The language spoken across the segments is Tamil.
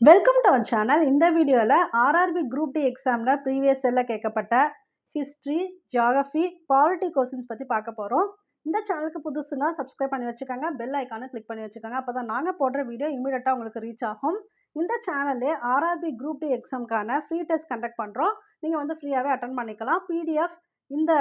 Welcome to our channel. இந்த வீடியோவில் ஆர்ஆர்பி குரூப் டி எக்ஸாமில் ப்ரீவியஸ் இயரில் கேட்கப்பட்ட ஹிஸ்ட்ரி, ஜியாகிரஃபி, பாலிட்டி கொஸ்டின்ஸ் பற்றி பார்க்க போகிறோம். இந்த சேனலுக்கு புதுசுனா சப்ஸ்கிரைப் பண்ணி வச்சுக்கோங்க, பெல் ஐக்கானை கிளிக் பண்ணி வச்சுக்கோங்க. அப்போ தான் நாங்கள் போடுற வீடியோ இமீடியட்டாக உங்களுக்கு ரீச் ஆகும். இந்த சேனல்லே ஆர்ஆர்பி குரூப் டி எக்ஸாமுக்கான ஃப்ரீ டெஸ்ட் கண்டக்ட் பண்ணுறோம். நீங்கள் வந்து ஃப்ரீயாகவே அட்டன் பண்ணிக்கலாம். பிடிஎஃப் இந்த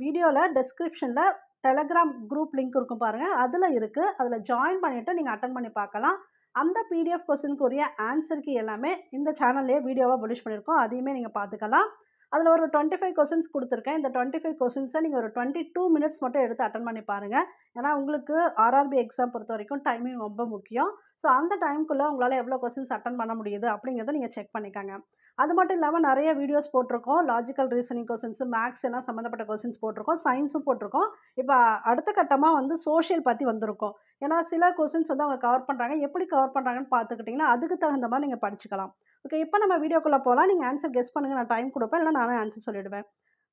வீடியோவில் டெஸ்கிரிப்ஷனில் டெலகிராம் குரூப் லிங்க் இருக்கும் பாருங்கள், அதில் இருக்குது. அதில் ஜாயின் பண்ணிவிட்டு நீங்கள் அட்டன் பண்ணி பார்க்கலாம். அந்த பிடிஎஃப் கொஸ்டினுக்கு உரிய ஆன்சருக்கு எல்லாமே இந்த சேனல்லே வீடியோவாக பப்ளிஷ் பண்ணியிருக்கோம். அதையுமே நீங்கள் பார்த்துக்கலாம். அதில் ஒரு 25 கொஸ்டின்ஸ் கொடுத்துருக்கேன். இந்த 25 கொஸ்டின்ஸை நீங்கள் ஒரு 22 மினிட்ஸ் மட்டும் எடுத்து அட்டன் பண்ணி பாருங்கள். ஏன்னா உங்களுக்கு ஆர்ஆர்பி எக்ஸாம் பொறுத்த வரைக்கும் டைமிங் ரொம்ப முக்கியம். ஸோ அந்த டைமுக்குள்ளே உங்களால் எவ்வளோ கொஸ்டின்ஸ் அட்டன் பண்ண முடியுது அப்படிங்கிறத நீங்கள் செக் பண்ணிக்கோங்க. அது மட்டும் இல்லாமல் நிறைய வீடியோஸ் போட்டிருக்கோம். லாஜிக்கல் ரீசனிங் கொஸ்டின்ஸ், மேக்ஸ் எல்லாம் சம்மந்தப்பட்ட கொஸ்டின்ஸ் போட்டிருக்கோம். சயின்ஸும் போட்டிருக்கோம். இப்போ அடுத்த கட்டமாக வந்து சோஷியல் பற்றி வந்திருக்கோம். ஏன்னா சில கொஸ்டின்ஸ் வந்து அவங்க கவர் பண்ணுறாங்க. எப்படி கவர் பண்ணுறாங்கன்னு பார்த்துக்கிட்டிங்கன்னா அதுக்கு தகுந்த மாதிரி நீங்கள் படிச்சுக்கலாம். ஓகே, இப்போ நம்ம வீடியோக்குள்ளே போகலாம். நீங்கள் ஆன்சர் கெஸ் பண்ணுங்கள். நான் டைம் கொடுப்பேன், இல்லை நானே ஆன்சர் சொல்லிவிடுவேன்.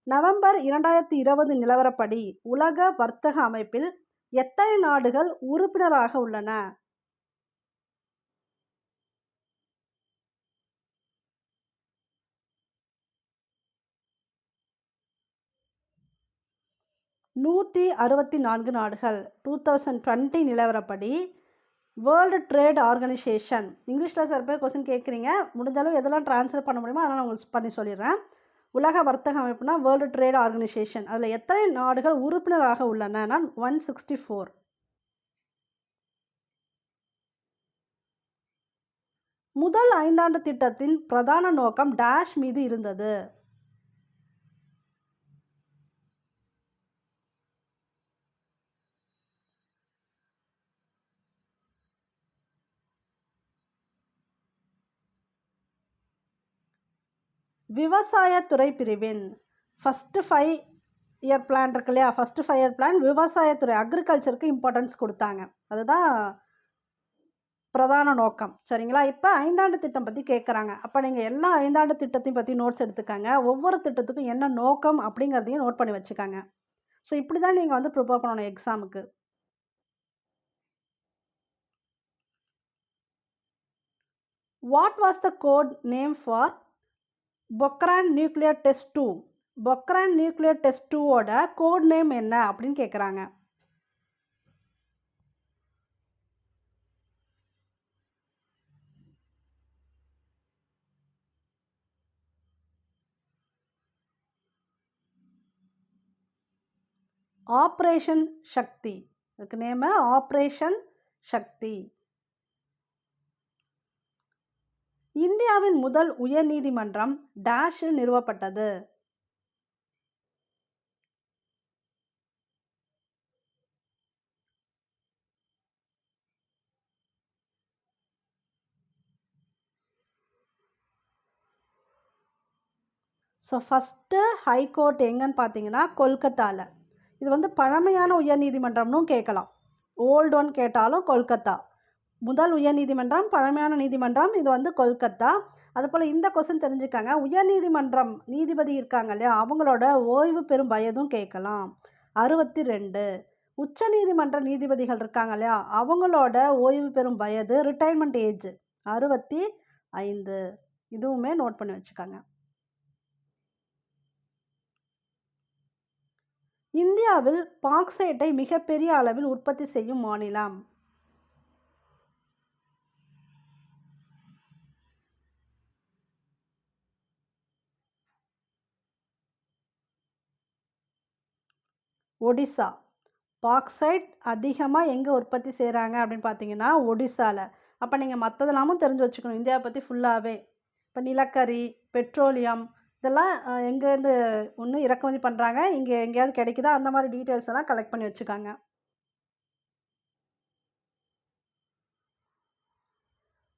நவம்பர் 2020 நிலவரப்படி உலக வர்த்தக அமைப்பில் எத்தனை நாடுகள் உறுப்பினராக உள்ளன? நூற்றி 64 நாடுகள். 2020 நிலவரப்படி வேர்ல்டு ட்ரேட் ஆர்கனைசேஷன். இங்கிலீஷில் சில பேர் கொஸ்டின் கேட்குறீங்க. முடிஞ்சாலும் எதெல்லாம் ட்ரான்ஸ்லேட் பண்ண முடியுமோ அதெல்லாம் நான் உங்களுக்கு பண்ணி சொல்லிடுறேன். உலக வர்த்தக அமைப்புனா வேர்ல்டு ட்ரேட் ஆர்கனைசேஷன். அதில் எத்தனை நாடுகள் உறுப்பினராக உள்ளன? 164. முதல் ஐந்தாண்டு திட்டத்தின் பிரதான நோக்கம் டேஷ் மீது இருந்தது. விவசாயத்துறை பிரிவின் ஃபஸ்ட்டு 5 இயர் பிளான் இருக்கு இல்லையா? ஃபஸ்ட்டு 5 இயர் பிளான் விவசாயத்துறை, அக்ரிகல்ச்சருக்கு இம்பார்ட்டன்ஸ் கொடுத்தாங்க. அதுதான் பிரதான நோக்கம். சரிங்களா? இப்போ ஐந்தாண்டு திட்டம் பற்றி கேட்குறாங்க. அப்போ நீங்கள் எல்லா ஐந்தாண்டு திட்டத்தையும் பற்றி நோட்ஸ் எடுத்துக்கங்க. ஒவ்வொரு திட்டத்துக்கும் என்ன நோக்கம் அப்படிங்கிறதையும் நோட் பண்ணி வச்சுக்கோங்க. ஸோ இப்படி தான் நீங்கள் வந்து ப்ரிப்பேர் பண்ணணும் எக்ஸாமுக்கு. What was the code name for Pokhran nuclear test 2? Pokhran nuclear test 2ஓட கோட் நேம் என்ன அப்படின்னு கேட்குறாங்க. ஆப்ரேஷன் சக்தி. அதுக்கு நேம் ஆப்ரேஷன் சக்தி. இந்தியாவின் முதல் உயர் நீதிமன்றம் டேஷில் நிறுவப்பட்டது. ஸோ ஃபஸ்ட்டு ஹைகோர்ட் எங்கன்னு பார்த்தீங்கன்னா கொல்கத்தாவில். இது வந்து பழமையான உயர்நீதிமன்றம்னும் கேட்கலாம். ஓல்டு ஒன் கேட்டாலும் கொல்கத்தா. முதல் உயர்நீதிமன்றம், பழமையான நீதிமன்றம், இது வந்து கொல்கத்தா. அதுபோல் இந்த கொஸ்டின் தெரிஞ்சுக்காங்க. உயர்நீதிமன்றம் நீதிபதி இருக்காங்க இல்லையா, அவங்களோட ஓய்வு பெறும் வயதும் கேட்கலாம். 62. உச்ச நீதிமன்ற நீதிபதிகள் இருக்காங்க இல்லையா, அவங்களோட ஓய்வு பெறும் வயது, ரிட்டையர்மெண்ட் ஏஜ் 65. இதுவுமே நோட் பண்ணி வச்சுக்காங்க. இந்தியாவில் பாக்சைட்டை மிகப்பெரிய அளவில் உற்பத்தி செய்யும் மாநிலம்? ஒடிசா. பாக்சைட் அதிகமாக எங்கே உற்பத்தி செய்கிறாங்க அப்படின்னு பார்த்தீங்கன்னா ஒடிசாவில். அப்போ நீங்கள் மற்றதெல்லாமும் தெரிஞ்சு வச்சுக்கணும் இந்தியாவை பற்றி ஃபுல்லாகவே. இப்போ நிலக்கரி, பெட்ரோலியம், இதெல்லாம் எங்கேருந்து ஒன்று இறக்குமதி பண்ணுறாங்க, இங்கே எங்கேயாவது கிடைக்குதா, அந்த மாதிரி டீட்டெயில்ஸ் எல்லாம் கலெக்ட் பண்ணி வச்சுக்காங்க.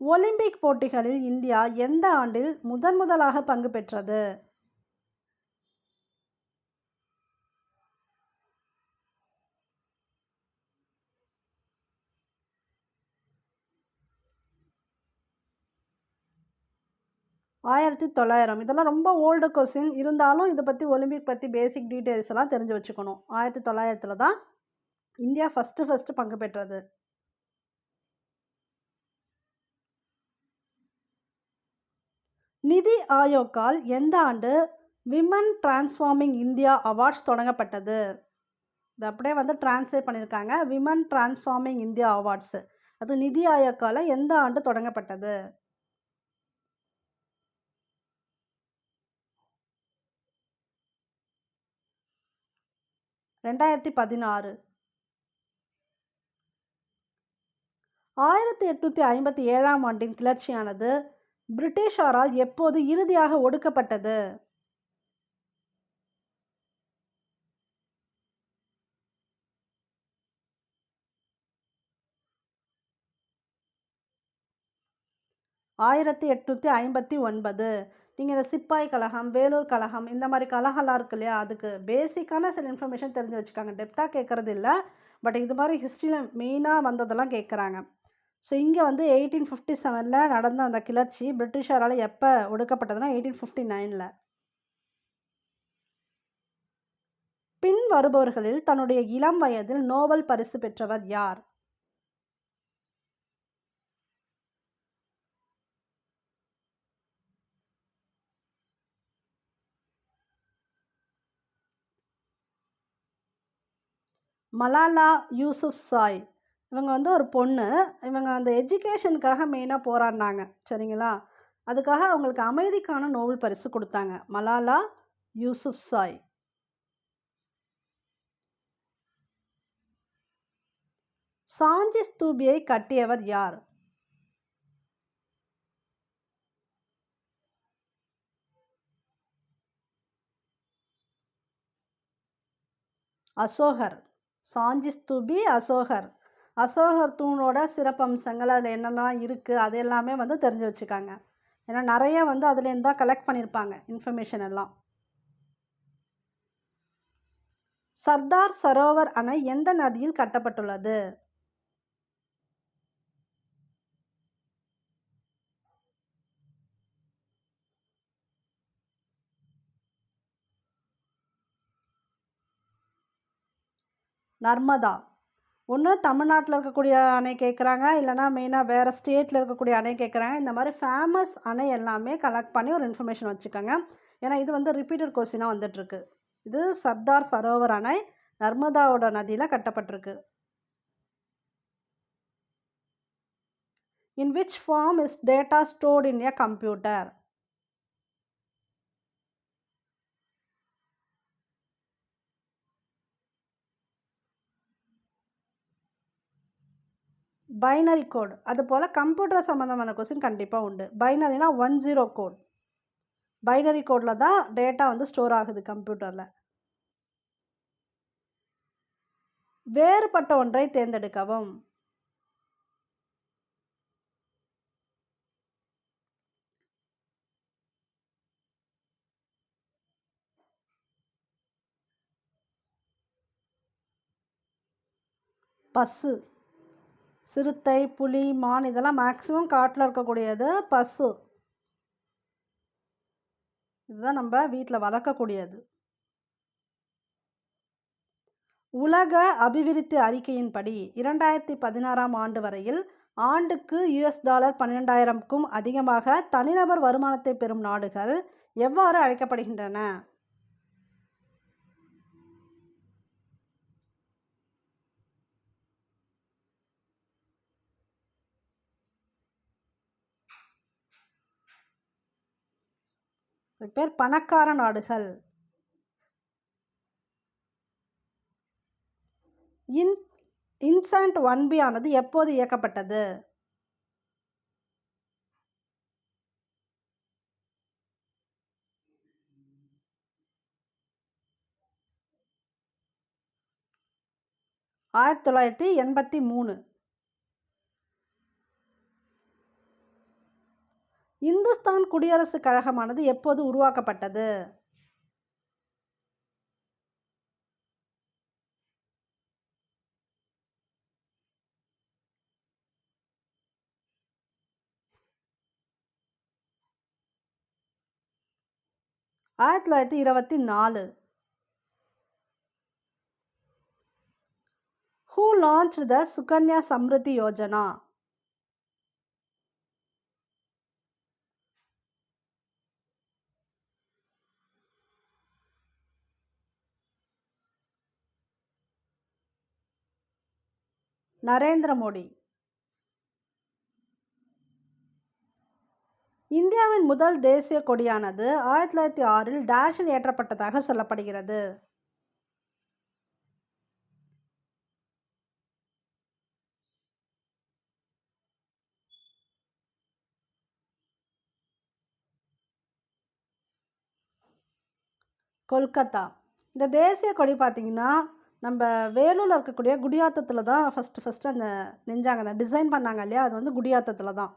ஒலிம்பிக் போட்டிகளில் இந்தியா எந்த ஆண்டில் முதலாக பங்கு பெற்றது? ஆயிரத்தி 900. இதெல்லாம் ரொம்ப ஓல்டு கொஸ்டின் இருந்தாலும் இதை பற்றி ஒலிம்பிக் பற்றி பேசிக் டீட்டெயில்ஸ் எல்லாம் தெரிஞ்சு வச்சுக்கணும். 1900 தான் இந்தியா ஃபஸ்ட்டு பங்கு பெற்றது. நிதி ஆயோக்கால் எந்த ஆண்டு விமன் டிரான்ஸ்ஃபார்மிங் இந்தியா அவார்ட்ஸ் தொடங்கப்பட்டது? இது அப்படியே வந்து டிரான்ஸ்லேட் பண்ணியிருக்காங்க. Women transforming India awards. அது நிதி ஆயோக்கால எந்த ஆண்டு தொடங்கப்பட்டது? 2016. 1857ஆம் ஆண்டின் கிளர்ச்சியானது பிரிட்டிஷாரால் எப்போது இறுதியாக ஒடுக்கப்பட்டது? 1859. நீங்கள் இந்த சிப்பாய் கழகம், வேலூர் கழகம் இந்த மாதிரி கழகம்லாம் இருக்கு இல்லையா, அதுக்கு பேசிக்கான சில இன்ஃபர்மேஷன் தெரிஞ்சு வச்சுக்காங்க. டெப்த்தாக கேட்குறது இல்லை, பட் இது மாதிரி ஹிஸ்ட்ரியில் மெயினாக வந்ததெல்லாம் கேட்குறாங்க. ஸோ இங்கே வந்து 1857 நடந்த அந்த கிளர்ச்சி பிரிட்டிஷாரால் எப்போ ஒடுக்கப்பட்டதுன்னா 1859. பின் வருபவர்களில் தன்னுடைய இளம் வயதில் நோபல் பரிசு பெற்றவர் யார்? மலாலா யூசுப்சாய். இவங்க வந்து ஒரு பொண்ணு. இவங்க அந்த எஜுகேஷனுக்காக மெயினாக போராடினாங்க. சரிங்களா? அதுக்காக அவங்களுக்கு அமைதிக்கான நோபல் பரிசு கொடுத்தாங்க. மலாலா யூசுப்சாய். சாஞ்சி ஸ்தூபியை கட்டியவர் யார்? அசோகர். சாஞ்சி ஸ்தூபி அசோகர். அசோகர் தூணோட சிறப்பம்சங்கள் அதில் என்னென்னலாம் இருக்குது அது எல்லாமே வந்து தெரிஞ்சு வச்சுக்காங்க. ஏன்னா நிறைய வந்து அதுலேருந்து தான் கலெக்ட் பண்ணியிருப்பாங்க இன்ஃபர்மேஷன் எல்லாம். சர்தார் சரோவர் அணை எந்த நதியில் கட்டப்பட்டுள்ளது? நர்மதா. ஒன்று தமிழ்நாட்டில் இருக்கக்கூடிய அணை கேட்குறாங்க, இல்லைனா மெயினாக வேறு ஸ்டேட்டில் இருக்கக்கூடிய அணை கேட்குறாங்க. இந்த மாதிரி ஃபேமஸ் அணை எல்லாமே கலெக்ட் பண்ணி ஒரு இன்ஃபர்மேஷன் வச்சுக்கோங்க. ஏன்னா இது வந்து ரிப்பீட்டட் கொஸ்டினாக வந்துட்டுருக்கு. இது சர்தார் சரோவர் அணை நர்மதாவோட நதியில் கட்டப்பட்டிருக்கு. In which form is data stored in a computer? Binary code. அதுபோல் கம்ப்யூட்டர் சம்மந்தமான கொஸ்டின் கண்டிப்பாக உண்டு. பைனரினா 10 கோட். பைனரி கோடில் தான் டேட்டா வந்து ஸ்டோர் ஆகுது கம்ப்யூட்டரில். வேறுபட்ட ஒன்றை தேர்ந்தெடுக்கவும். பசு. சிறுத்தை, புலி, மான் இதெல்லாம் மேக்ஸிமம் காட்டில் இருக்கக்கூடியது. பசு இதுதான் நம்ம வீட்டில் வளர்க்கக்கூடியது. உலக அபிவிருத்தி அறிக்கையின்படி 2016ஆம் ஆண்டு வரையில் ஆண்டுக்கு $12,000க்கும் அதிகமாக தனிநபர் வருமானத்தை பெறும் நாடுகள் எவ்வாறு அழைக்கப்படுகின்றன? பேர் பணக்கார நாடுகள். இன்சாட் 1B ஆனது எப்போது இயக்கப்பட்டது? ஆயிரத்தி 1983. இந்துஸ்தான் குடியரசுக் கழகமானது எப்போது உருவாக்கப்பட்டது? 1924. Who launched the Sukanya Samriddhi Yojana? Narendra Modi. இந்தியாவின் முதல் தேசிய கொடியானது 1906 டேஷில் ஏற்றப்பட்டதாக சொல்லப்படுகிறது. கொல்கத்தா. இந்த தேசிய கொடி பார்த்தீங்கன்னா, நம்ம வேலூர்ல இருக்கக்கூடிய குடியாத்தத்துல தான் ஃபர்ஸ்ட்டு அந்த நெஞ்சாங்க. அந்த டிசைன் பண்ணாங்க இல்லையா? அது வந்து குடியாத்தத்துல தான்.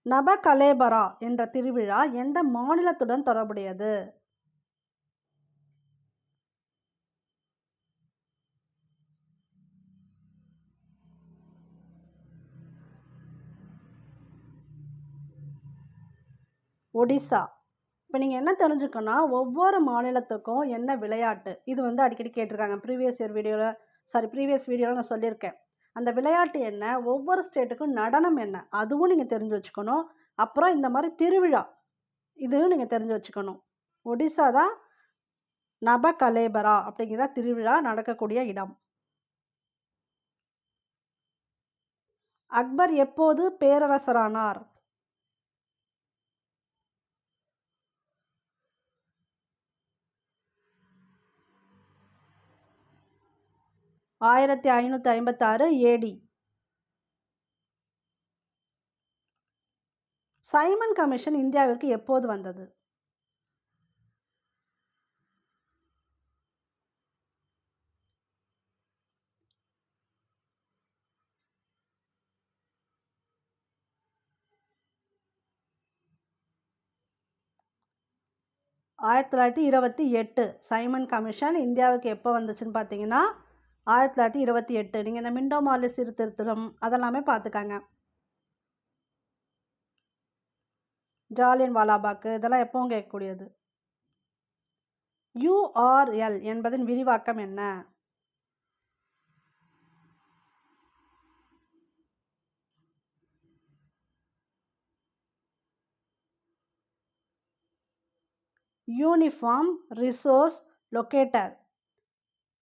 நபகலேபரா என்ற திருவிழா எந்த மாநிலத்துடன் தொடர்புடையது? ஒடிசா. இப்ப நீங்க என்ன தெரிஞ்சுக்கணும்னா, ஒவ்வொரு மாநிலத்துக்கும் என்ன விளையாட்டு? இது வந்து அடிக்கடி கேட்டிருக்காங்க. ப்ரீவியஸ் வீடியோல நான் சொல்லியிருக்கேன். அந்த விளையாட்டு என்ன? ஒவ்வொரு ஸ்டேட்டுக்கும் நடனம் என்ன? அதுவும் நீங்க தெரிஞ்சு வச்சுக்கணும். அப்புறம் இந்த மாரி திருவிழா, இதுவும் நீங்க தெரிஞ்சு வச்சுக்கணும். ஒடிசா தான் நபகலேபரா அப்படிங்கிற திருவிழா நடக்கக்கூடிய இடம். அக்பர் எப்போது பேரரசரானார்? 1556 ஏடி. சைமன் கமிஷன் இந்தியாவிற்கு எப்போது வந்தது? 1928. சைமன் கமிஷன் இந்தியாவுக்கு எப்போ வந்துச்சுன்னு பார்த்தீங்கன்னா, 1928. நீங்க இந்த மிண்டோ மார்லி சீர்திருத்தம் அதெல்லாமே பார்த்துக்கங்க. ஜாலியன் வாலாபாக் இதெல்லாம் எப்பவும் கேட்கக்கூடியது. URL என்பதன் விரிவாக்கம் என்ன? Uniform resource locator.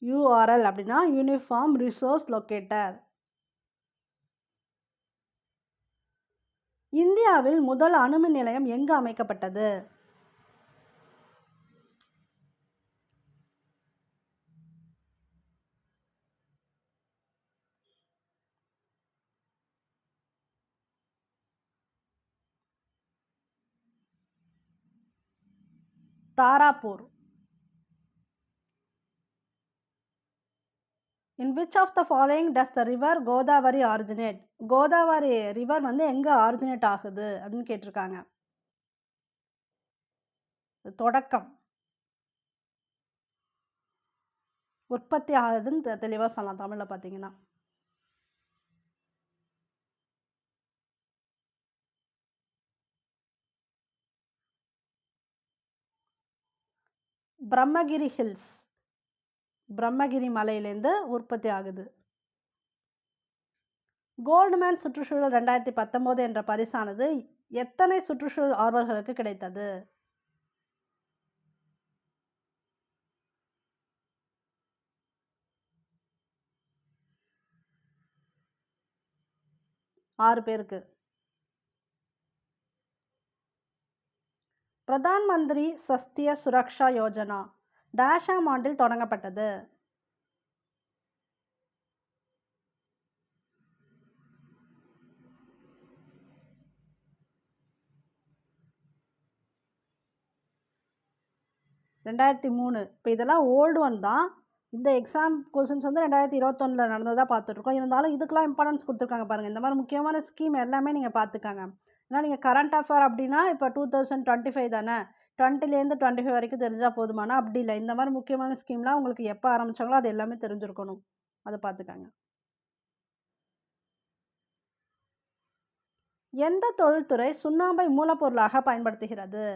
URL அப்படின்னா யூனிஃபார்ம் ரிசோர்ஸ் லொக்கேட்டர். இந்தியாவில் முதல் அணுமின் நிலையம் எங்கு அமைக்கப்பட்டது? Tarapur. In which of the following does the river Godavari originate? Godavari river வந்து எங்க ஆரிஜினேட் ஆகுது அப்படின்னு கேட்டிருக்காங்க. தொடக்கம். உற்பத்தி ஆகுதுன்னு தெளிவா சொல்லலாம் தமிழ்ல பார்த்தீங்கன்னா. பிரம்மகிரி ஹில்ஸ். பிரம்மகிரி மலையிலேருந்து உற்பத்தி ஆகுது. கோல்ட்மேன் சுற்றுச்சூழல் 2019 என்ற பரிசானது எத்தனை சுற்றுச்சூழல் ஆர்வலர்களுக்கு கிடைத்தது? 6 பேருக்கு. பிரதான் மந்திரி ஸ்வஸ்திய சுரக்ஷா யோஜனா டேஷாம் ஆண்டில் தொடங்கப்பட்டது? 2003. இப்போ இதெல்லாம் ஓல்டு ஒன் தான். இந்த எக்ஸாம் கொஸ்டின்ஸ் வந்து 2021ல் நடந்ததாக பார்த்துட்ருக்கோம். இருந்தாலும் இதுக்கெல்லாம் இம்பார்ட்டன்ஸ் கொடுத்துருக்காங்க பாருங்கள். இந்த மாதிரி முக்கியமான ஸ்கீம் எல்லாமே நீங்கள் பார்த்துக்கங்க. ஏன்னா நீங்கள் கரண்ட் அஃபேர் அப்படின்னா இப்போ 2025 தானே, 20லேருந்து 25 வரைக்கும் தெரிஞ்சால் போதுமானா அப்படி இல்லை. இந்த மாதிரி முக்கியமான ஸ்கீம்லாம் உங்களுக்கு எப்போ ஆரம்பித்தாங்களோ அது எல்லாமே தெரிஞ்சிருக்கணும். அதை பார்த்துக்கங்க. எந்த தொழில்துறை சுண்ணாம்பை மூலப்பொருளாக பயன்படுத்துகிறது?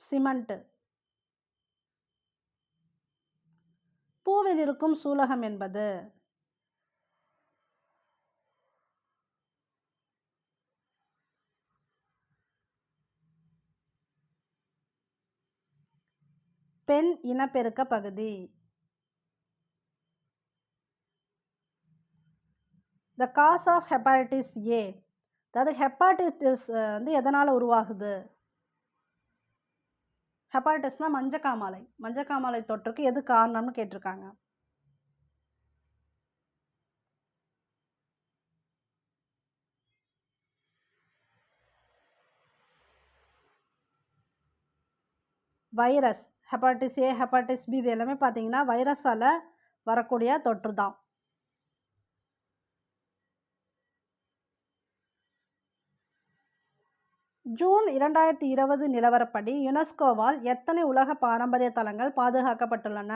சிமெண்ட். பூவில் இருக்கும் சூலகம் என்பது? பெண் இனப்பெருக்க பகுதி. த காஸ் ஆஃப் ஹெப்பாட்டிஸ் ஏ, அதாவது ஹெப்பாட்டிஸ் வந்து எதனால் உருவாகுது? ஹெப்பாட்டிஸ்னால் மஞ்சக்காமாலை. மஞ்சக்காமாலை தொற்றுக்கு எது காரணம்னு கேட்டிருக்காங்க. வைரஸ். ஹெப்பாட்டிஸ் ஏ, ஹெப்பாட்டிஸ் பி இது எல்லாமே பார்த்தீங்கன்னா வைரஸால் வரக்கூடிய தொற்று தான். ஜூன் 2020 நிலவரப்படி யுனெஸ்கோவால் எத்தனை உலக பாரம்பரிய தலங்கள் பாதுகாக்கப்பட்டுள்ளன?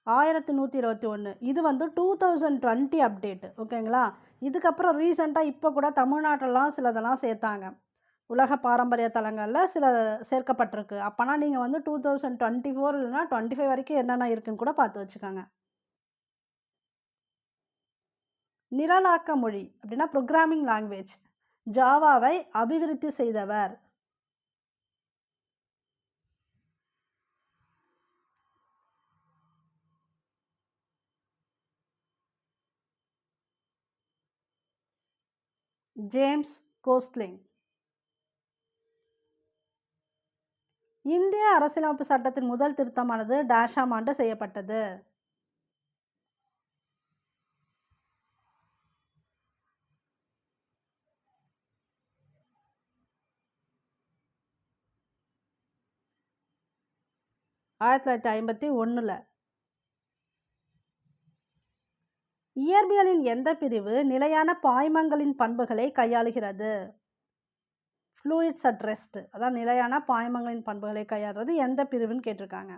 ஆயிரத்தி 121. இது வந்து 2020 அப்டேட். ஓகேங்களா? இதுக்கப்புறம் ரீசெண்டாக இப்போ கூட தமிழ்நாட்டிலலாம் சிலதெல்லாம் சேர்த்தாங்க. உலக பாரம்பரிய தலங்களில் சில சேர்க்கப்பட்டிருக்கு. அப்போனா நீங்கள் வந்து 2024 இல்லைனா 25 வரைக்கும் என்னென்ன இருக்குன்னு கூட பார்த்து வச்சுக்கோங்க. நிரலாக்க மொழி அப்படின்னா ப்ரோக்ராமிங் லாங்குவேஜ். ஜாவாவை அபிவிருத்தி செய்தவர்? James Gosling. இந்திய அரசியலமைப்பு சட்டத்தின் முதல் திருத்தமானது டேஷாம் ஆண்டு செய்யப்பட்டது? ஆயிரத்தி 1951. இயற்பியலின் எந்த பிரிவு நிலையான பாய்மங்களின் பண்புகளை கையாளுகிறது? ஃப்ளூயிட்ஸ் அட் ரெஸ்ட், அதான் நிலையான பாய்மங்களின் பண்புகளை கையாளுறது எந்த பிரிவுன்னு கேட்டிருக்காங்க.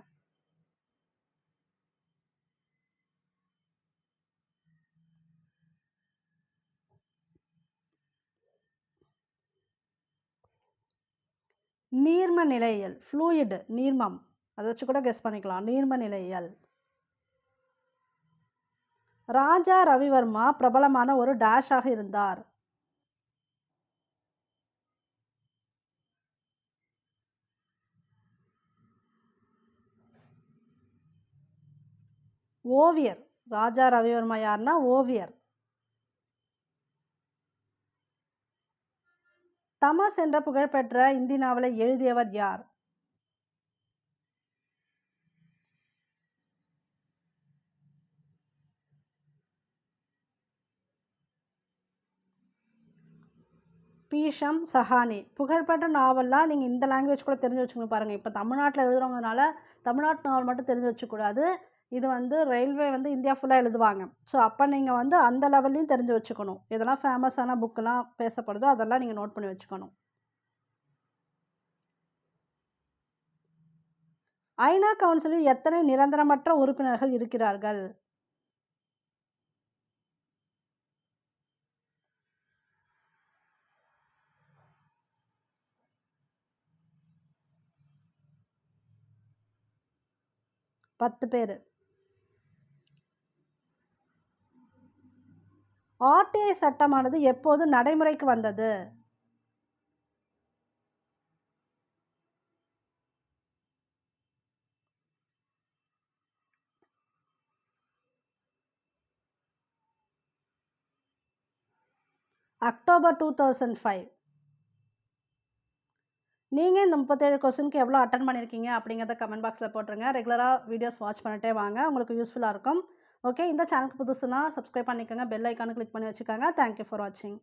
நீர்ம நிலையியல். ஃப்ளூயிட் நீர்மம், அதை வச்சு கூட கெஸ் பண்ணிக்கலாம். நீர்ம நிலையியல். ராஜா ரவிவர்மா பிரபலமான ஒரு டேஷாக இருந்தார்? ஓவியர். ராஜா ரவிவர்மா யாருன்னா ஓவியர். தமஸ் என்ற புகழ்பெற்ற இந்தி நாவலை எழுதியவர் யார்? பீஷம் சஹானி. புகழ்பெற்ற நாவல்லாம் நீங்கள் இந்த லாங்குவேஜ் கூட தெரிஞ்சு வச்சுக்கணும். பாருங்கள், இப்போ தமிழ்நாட்டில் எழுதுறவங்கனால தமிழ்நாட்டு நாவல் மட்டும் தெரிஞ்சு வச்சுக்கூடாது. இது வந்து ரயில்வே வந்து இந்தியா ஃபுல்லாக எழுதுவாங்க. ஸோ அப்போ நீங்கள் வந்து அந்த லெவல்லையும் தெரிஞ்சு வச்சுக்கணும். இதெல்லாம் ஃபேமஸான புக்கெல்லாம் பேசப்படுதோ அதெல்லாம் நீங்கள் நோட் பண்ணி வச்சுக்கணும். ஐநா கவுன்சிலில் எத்தனை நிரந்தரமற்ற உறுப்பினர்கள் இருக்கிறார்கள்? பத்து பேர். ஆர்டிஐ சட்டமானது எப்போது நடைமுறைக்கு வந்தது? அக்டோபர் 2005. நீங்கள் இந்த 37 கொஸ்டினுக்கு எவ்வளோ அட்டன் பண்ணியிருக்கீங்க அப்படிங்கிறத கமெண்ட் பாக்ஸில் போட்டுருங்க. ரெகுலராக வீடியோஸ் வாட்ச் பண்ணிட்டே வாங்க, உங்களுக்கு யூஸ்ஃபுல்லாக இருக்கும். ஓகே, இந்த சேனலுக்கு புதுசுனா சப்ஸ்கிரைப் பண்ணிக்கோங்க, பெல் ஐக்கானு கிளிக் பண்ணி வச்சுக்கோங்க. தேங்க்யூ ஃபார் வாட்சிங்.